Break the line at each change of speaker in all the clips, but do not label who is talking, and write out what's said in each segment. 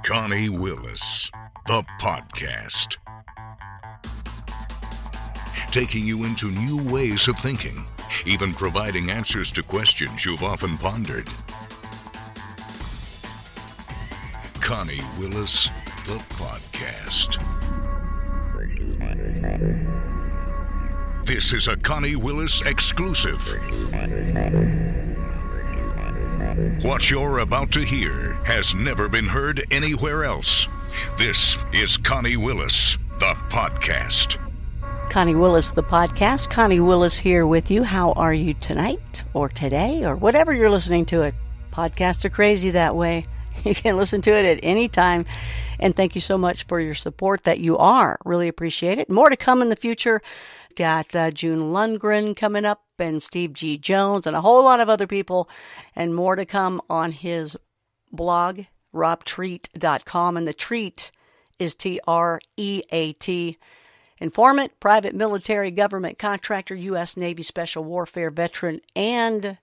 Connie Willis, the podcast. Taking you into new ways of thinking, even providing answers to questions you've often pondered. Connie Willis, the podcast. This is a Connie Willis exclusive. What you're about to hear has never been heard anywhere else. This is Connie Willis, the podcast.
Connie Willis, the podcast. Connie Willis here with you. How are you tonight or today or whatever you're listening to it? Podcasts are crazy that way. You can listen to it at any time. And thank you so much for your support that you are. Really appreciate it. More to come in the future. Got June Lundgren coming up and Steve G. Jones and a whole lot of other people, and more to come on his blog, robtreat.com. And the treat is T-R-E-A-T. Informant, private military, government contractor, U.S. Navy special warfare veteran, and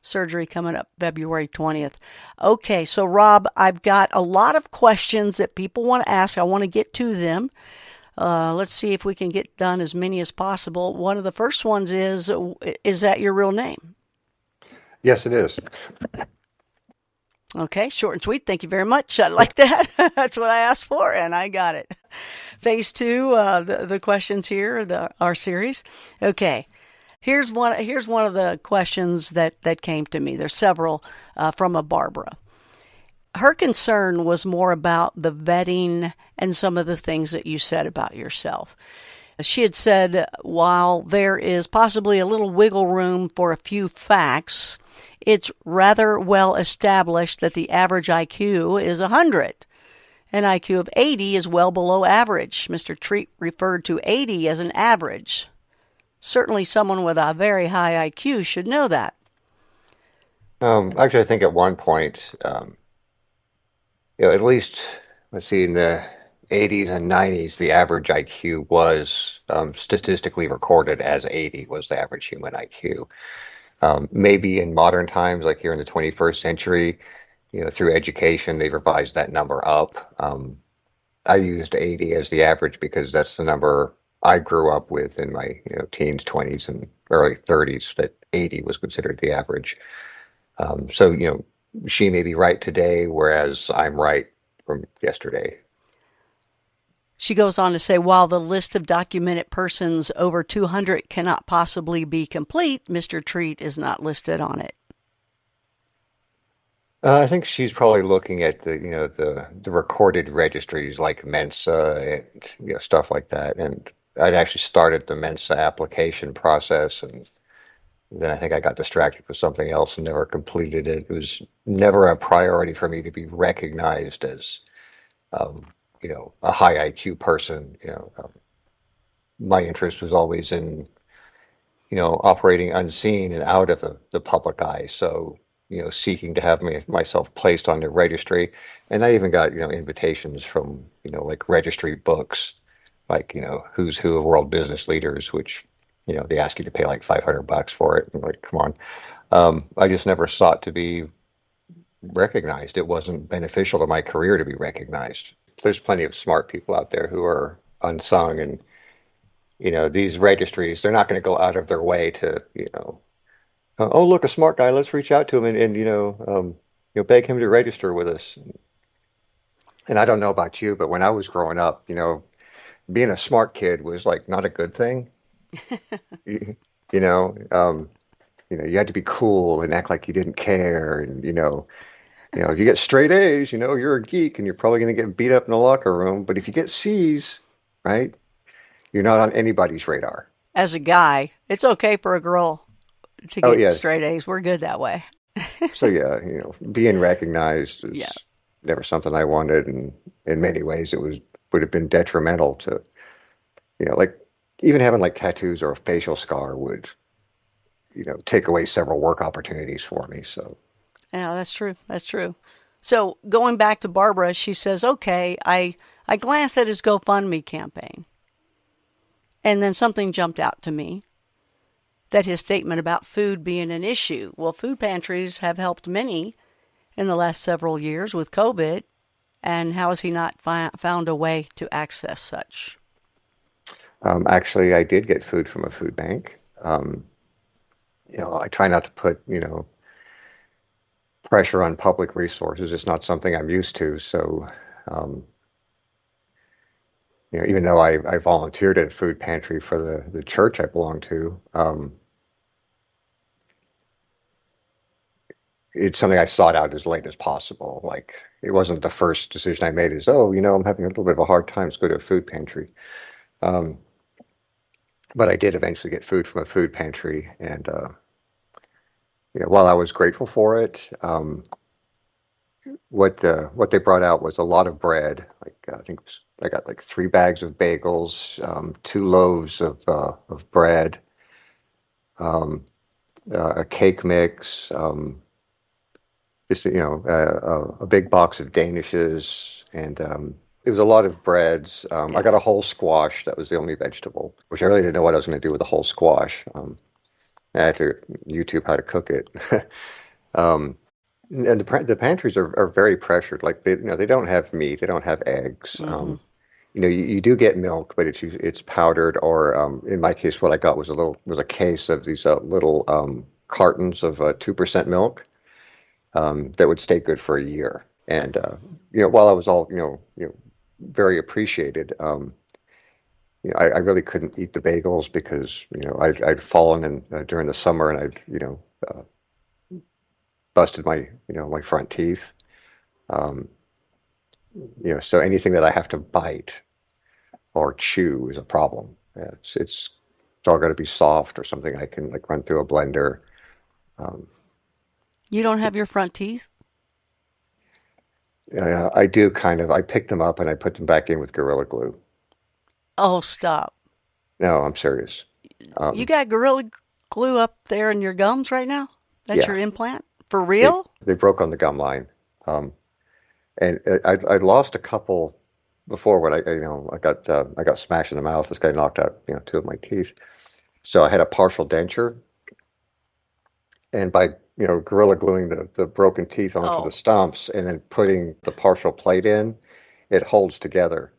surgery coming up February 20th. Okay, so Rob, I've got a lot of questions that people want to ask. I want to get to them. Let's see if we can get done as many as possible. One of the first ones is that your real name?
Yes, it is.
Okay, short and sweet. Thank you very much. I like that. That's what I asked for, and I got it. Phase 2, the questions here, our series. Okay, here's one of the questions that came to me. There's several from a Barbara. Her concern was more about the vetting and some of the things that you said about yourself. She had said, while there is possibly a little wiggle room for a few facts, it's rather well established that the average IQ is 100. An IQ of 80 is well below average. Mr. Treat referred to 80 as an average. Certainly someone with a very high IQ should know that.
Actually, I think at one point, at least, let's see, in the 80s and 90s, the average IQ was statistically recorded as 80 was the average human IQ. Maybe in modern times, like here in the 21st century, through education, they've revised that number up. I used 80 as the average because that's the number I grew up with in my teens, 20s, and early 30s, that 80 was considered the average. So, she may be right today, whereas I'm right from yesterday.
She goes on to say, while the list of documented persons over 200 cannot possibly be complete, Mr. Treat is not listed on it.
I think she's probably looking at the recorded registries like Mensa and stuff like that. And I'd actually started the Mensa application process, and then I think I got distracted with something else and never completed it. It was never a priority for me to be recognized as, a high IQ person. My interest was always in, operating unseen and out of the public eye. So, seeking to have myself placed on the registry. And I even got, invitations from, like registry books, like, who's who of world business leaders, which, they ask you to pay like $500 for it. I'm like, come on. I just never sought to be recognized. It wasn't beneficial to my career to be recognized. There's plenty of smart people out there who are unsung, and, these registries, they're not going to go out of their way to, oh, look, a smart guy, let's reach out to him and beg him to register with us. And I don't know about you, but when I was growing up, being a smart kid was like not a good thing. You had to be cool and act like you didn't care. And, if you get straight A's, you're a geek and you're probably going to get beat up in the locker room. But if you get C's, right, you're not on anybody's radar.
As a guy, it's okay for a girl to get straight A's. We're good that way.
So, being recognized is never something I wanted. And in many ways, it would have been detrimental to, like, even having like tattoos or a facial scar would, take away several work opportunities for me. So,
yeah, that's true. That's true. So going back to Barbara, she says, okay, I glanced at his GoFundMe campaign, and then something jumped out to me, that his statement about food being an issue. Well, food pantries have helped many in the last several years with COVID, and how has he not found a way to access such?
Actually, I did get food from a food bank. I try not to put, pressure on public resources. It's not something I'm used to. So, um, even though I volunteered at a food pantry for the church I belong to, it's something I sought out as late as possible. Like, it wasn't the first decision I made is, I'm having a little bit of a hard time, let's go to a food pantry. Um, but I did eventually get food from a food pantry. And, while I was grateful for it, what they brought out was a lot of bread. Like I think I got like 3 bags of bagels, 2 loaves of bread, um, a cake mix, just a big box of danishes, and it was a lot of breads. I got a whole squash. That was the only vegetable, which I really didn't know what I was going to do with a whole squash. I had to YouTube how to cook it. um, and the pantries are very pressured. Like they don't have meat, they don't have eggs.
Mm-hmm.
You do get milk, but it's powdered, or in my case, what I got was a case of these little cartons of 2% milk that would stay good for a year. And while I was all very appreciated, I really couldn't eat the bagels because I'd fallen during the summer, and I'd uh, busted my front teeth. Um, so anything that I have to bite or chew is a problem. Yeah, it's all got to be soft or something I can like run through a blender. Um,
You don't have your front teeth?
I do kind of. I picked them up and I put them back in with Gorilla Glue.
Oh, stop.
No, I'm serious.
You
Um,
got Gorilla Glue up there in your gums right now? That's
yeah,
your implant? For
they
real?
they broke on the gum line, and I lost a couple before when I got smashed in the mouth. This guy knocked out 2 of my teeth, so I had a partial denture, and by gorilla gluing the broken teeth onto the
Oh,
stumps and then putting the partial plate in, it holds together.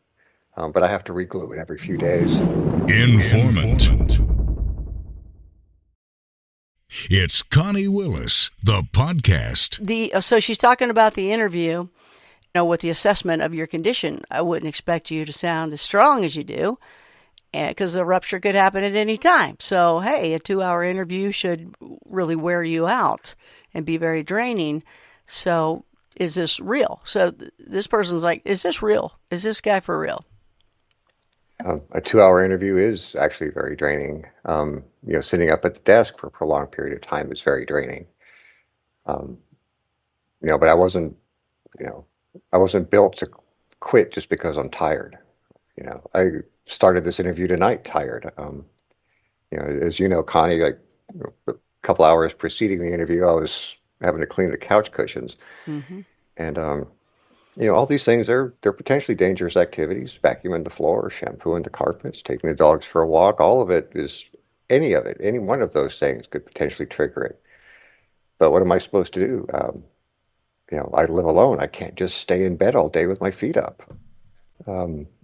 But I have to reglue it every few days.
Informant. It's Connie Willis, the podcast.
so she's talking about the interview, with the assessment of your condition. I wouldn't expect you to sound as strong as you do, because the rupture could happen at any time. So, hey, a 2-hour interview should really wear you out and be very draining. So, is this real? So, this person's like, is this real? Is this guy for real?
A 2-hour interview is actually very draining. Sitting up at the desk for a prolonged period of time is very draining. Um, but you know, I wasn't built to quit just because I'm tired. I started this interview tonight tired. As you know, Connie, like a couple hours preceding the interview, I was having to clean the couch cushions,
Hmm.
and all these things they're potentially dangerous activities. Vacuuming the floor, shampooing the carpets, taking the dogs for a walk. All of it is any one of those things could potentially trigger it. But what am I supposed to do? I live alone. I can't just stay in bed all day with my feet up.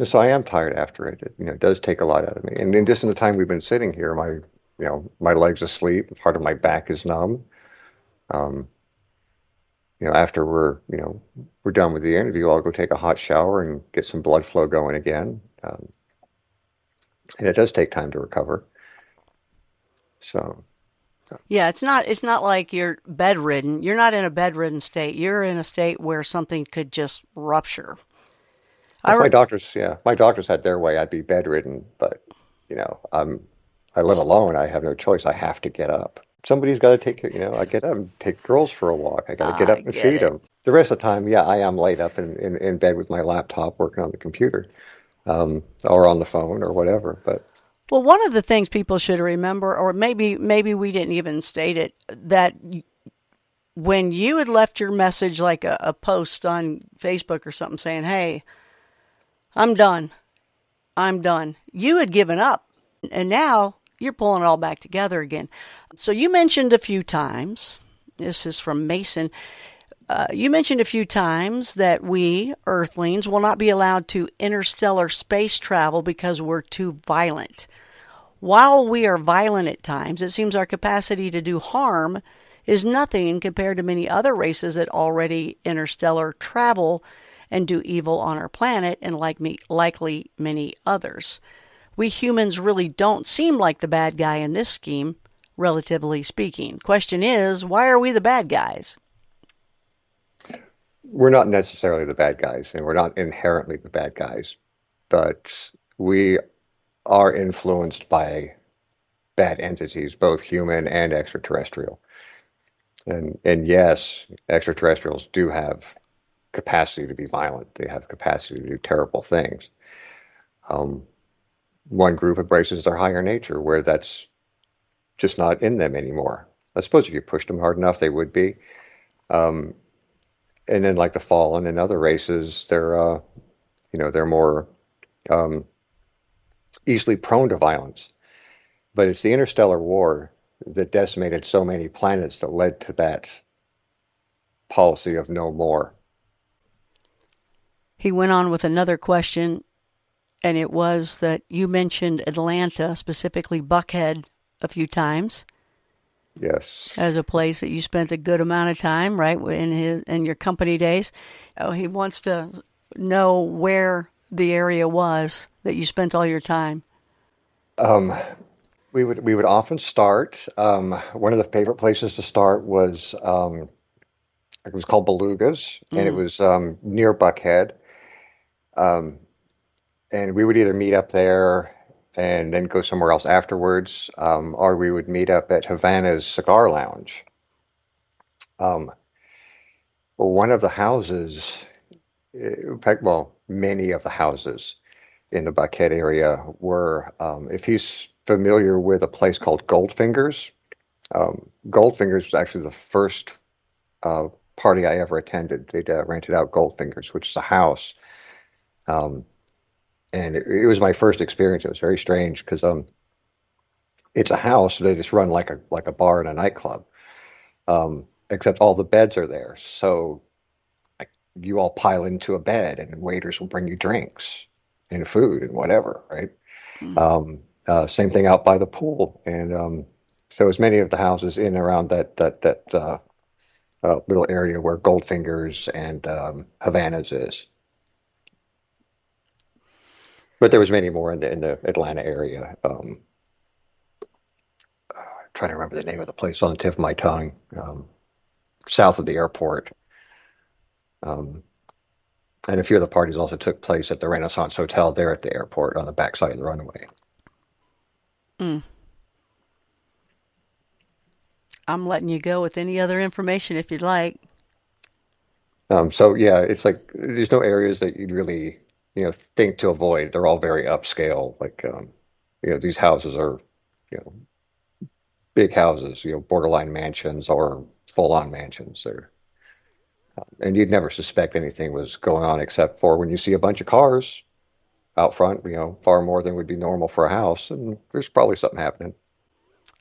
So I am tired after it. It does take a lot out of me. And just in the time we've been sitting here, my legs asleep. Part of my back is numb. Um, After we're done with the interview, I'll go take a hot shower and get some blood flow going again. And it does take time to recover. So,
Yeah, it's not like you're bedridden. You're not in a bedridden state. You're in a state where something could just rupture. I
if
re-
my doctors had their way, I'd be bedridden. But you know, I'm I live alone. I have no choice. I have to get up. Somebody's got to take care. I get up and take girls for a walk. I got to get
I
up and
get
feed
it.
them. The rest of the time, yeah, I am laid up in bed with my laptop working on the computer, or on the phone or whatever. But
Well, one of the things people should remember, or maybe we didn't even state it, that when you had left your message, like a post on Facebook or something saying, "Hey, I'm done. I'm done," you had given up, and now you're pulling it all back together again. So you mentioned a few times. This is from Mason. You mentioned a few times that we, Earthlings, will not be allowed to interstellar space travel because we're too violent. While we are violent at times, it seems our capacity to do harm is nothing compared to many other races that already interstellar travel and do evil on our planet, and likely many others. We humans really don't seem like the bad guy in this scheme, relatively speaking. Question is, why are we the bad guys?
We're not necessarily the bad guys, and we're not inherently the bad guys, but we are influenced by bad entities, both human and extraterrestrial. And yes, extraterrestrials do have capacity to be violent. They have capacity to do terrible things. One group embraces their higher nature, where that's just not in them anymore. I suppose if you pushed them hard enough, they would be. And then, like the Fallen and other races, they're more easily prone to violence. But it's the interstellar war that decimated so many planets that led to that policy of no more.
He went on with another question, and it was that you mentioned Atlanta, specifically Buckhead, a few times.
Yes.
As a place that you spent a good amount of time, right, in your company days. Oh, he wants to know where the area was that you spent all your time.
We would often start. One of the favorite places to start was it was called Belugas, and it was near Buckhead. And we would either meet up there and then go somewhere else afterwards, or we would meet up at Havana's Cigar Lounge. One of the houses, in fact, many of the houses in the Buckhead area were, if he's familiar with a place called Goldfingers, Goldfingers was actually the first party I ever attended. They'd rented out Goldfingers, which is a house. And it was my first experience. It was very strange because it's a house. They just run like a bar and a nightclub, except all the beds are there. So you all pile into a bed, and waiters will bring you drinks and food and whatever, right? Same thing out by the pool, and so as many of the houses in around that little area where Goldfingers and Havana's is. But there was many more in the Atlanta area. Trying to remember the name of the place on the tip of my tongue. South of the airport. And a few of the parties also took place at the Renaissance Hotel there at the airport on the backside of the runway.
I'm letting you go with any other information if you'd like.
So yeah, it's like there's no areas that you'd really think to avoid. They're all very upscale. Like these houses are big houses, borderline mansions or full-on mansions. And you'd never suspect anything was going on except for when you see a bunch of cars out front, far more than would be normal for a house, and there's probably something happening.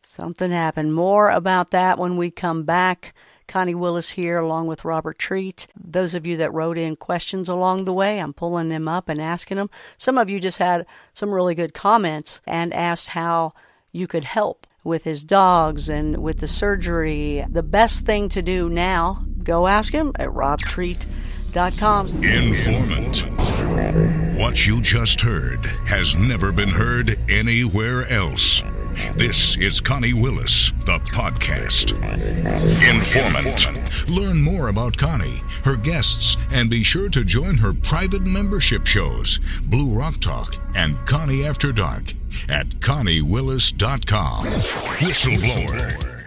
Something happened. More about that when we come back. Connie Willis here along with Robert Treat. Those of you that wrote in questions along the way, I'm pulling them up and asking them. Some of you just had some really good comments and asked how you could help with his dogs and with the surgery. The best thing to do now, go ask him at robtreat.com.
Informant. What you just heard has never been heard anywhere else. This is Connie Willis, the podcast. Informant. Learn more about Connie, her guests, and be sure to join her private membership shows, Blue Rock Talk and Connie After Dark, at ConnieWillis.com. Whistleblower.